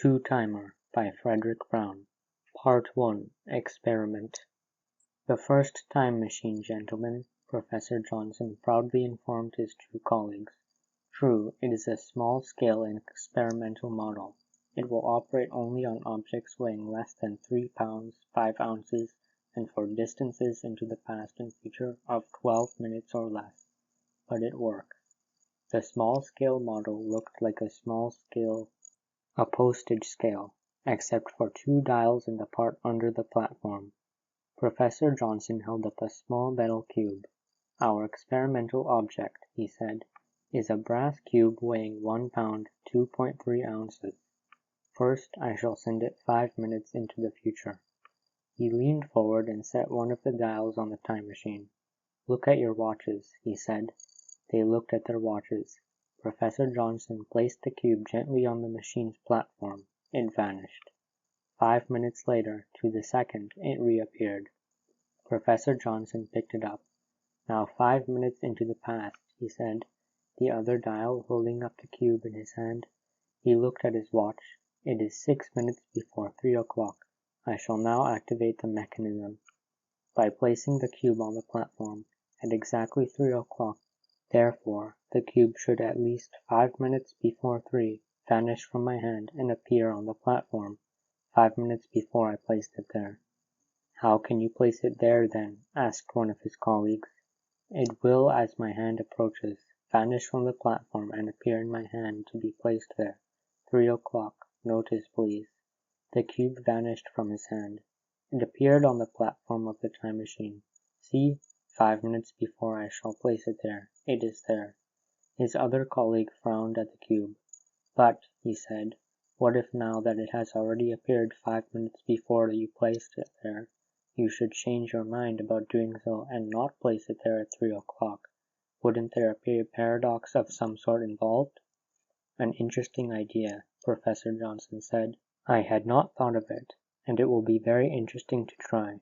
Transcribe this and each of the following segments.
Two-Timer by Fredric Part 1 Experiment The first time machine, gentlemen, Professor Johnson proudly informed his two colleagues. True, it is a small-scale experimental model. It will operate only on objects weighing less than 3 pounds, 5 ounces, and for distances into the past and future of 12 minutes or less. But it works. The small-scale model looked like a postage scale, except for 2 dials in the part under the platform. Professor Johnson held up a small metal cube. Our experimental object, he said, is a brass cube weighing 1 pound, 2.3 ounces. First, I shall send it 5 minutes into the future. He leaned forward and set one of the dials on the time machine. Look at your watches, he said. They looked at their watches. Professor Johnson placed the cube gently on the machine's platform. It vanished. 5 minutes later, to the second, it reappeared. Professor Johnson picked it up. Now 5 minutes into the past, he said, the other dial holding up the cube in his hand. He looked at his watch. It is 6 minutes before 3 o'clock. I shall now activate the mechanism. By placing the cube on the platform at exactly 3 o'clock, therefore, the cube should at least 5 minutes before 3 vanish from my hand and appear on the platform, 5 minutes before I placed it there. How can you place it there, then? Asked one of his colleagues. It will, as my hand approaches, vanish from the platform and appear in my hand to be placed there. 3 o'clock. Notice, please. The cube vanished from his hand. It appeared on the platform of the time machine. See? 5 minutes before I shall place it there. It is there. His other colleague frowned at the cube. But, he said, what if now that it has already appeared 5 minutes before you placed it there, you should change your mind about doing so and not place it there at 3 o'clock? Wouldn't there be a paradox of some sort involved? An interesting idea, Professor Johnson said. I had not thought of it, and it will be very interesting to try.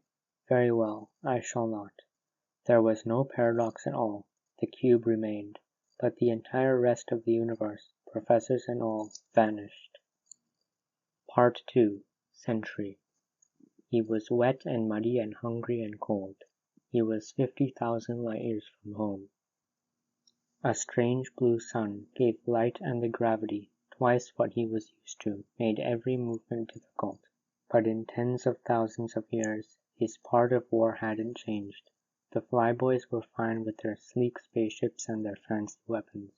Very well, I shall not. There was no paradox at all. The cube remained, but the entire rest of the universe, professors and all, vanished. Part 2 Century He was wet and muddy and hungry and cold. He was 50,000 light years from home. A strange blue sun gave light, and the gravity, twice what he was used to, made every movement difficult. But in tens of thousands of years, his part of war hadn't changed. The flyboys were fine with their sleek spaceships and their fancy weapons.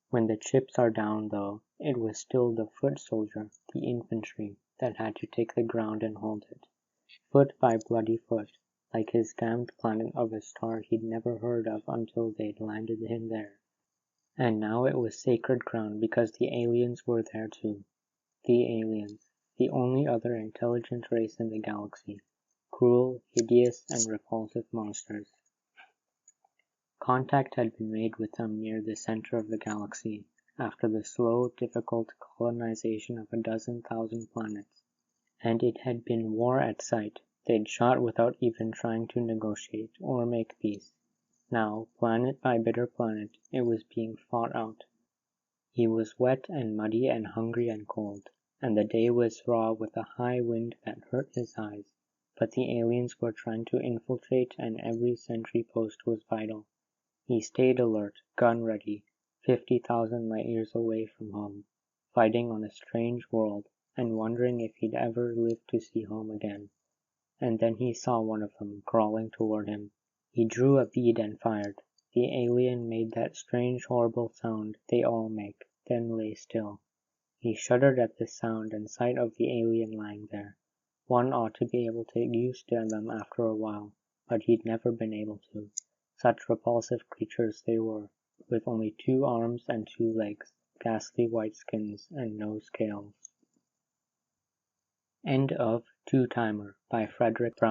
When the chips are down, though, it was still the foot soldier, the infantry, that had to take the ground and hold it. Foot by bloody foot, like his damned planet of a star he'd never heard of until they'd landed him there. And now it was sacred ground because the aliens were there too. The aliens, the only other intelligent race in the galaxy. Cruel, hideous, and repulsive monsters. Contact had been made with them near the center of the galaxy, after the slow, difficult colonization of 12,000 planets. And it had been war at sight. They'd shot without even trying to negotiate or make peace. Now, planet by bitter planet, it was being fought out. He was wet and muddy and hungry and cold, and the day was raw with a high wind that hurt his eyes. But the aliens were trying to infiltrate, and every sentry post was vital. He stayed alert, gun ready, 50,000 light years away from home, fighting on a strange world, and wondering if he'd ever live to see home again. And then he saw one of them crawling toward him. He drew a bead and fired. The alien made that strange, horrible sound they all make, then lay still. He shuddered at the sound and sight of the alien lying there. One ought to be able to get used to them after a while, but he'd never been able to. Such repulsive creatures they were, with only 2 arms and 2 legs, ghastly white skins, and no scales. End of Two-Timer by Fredric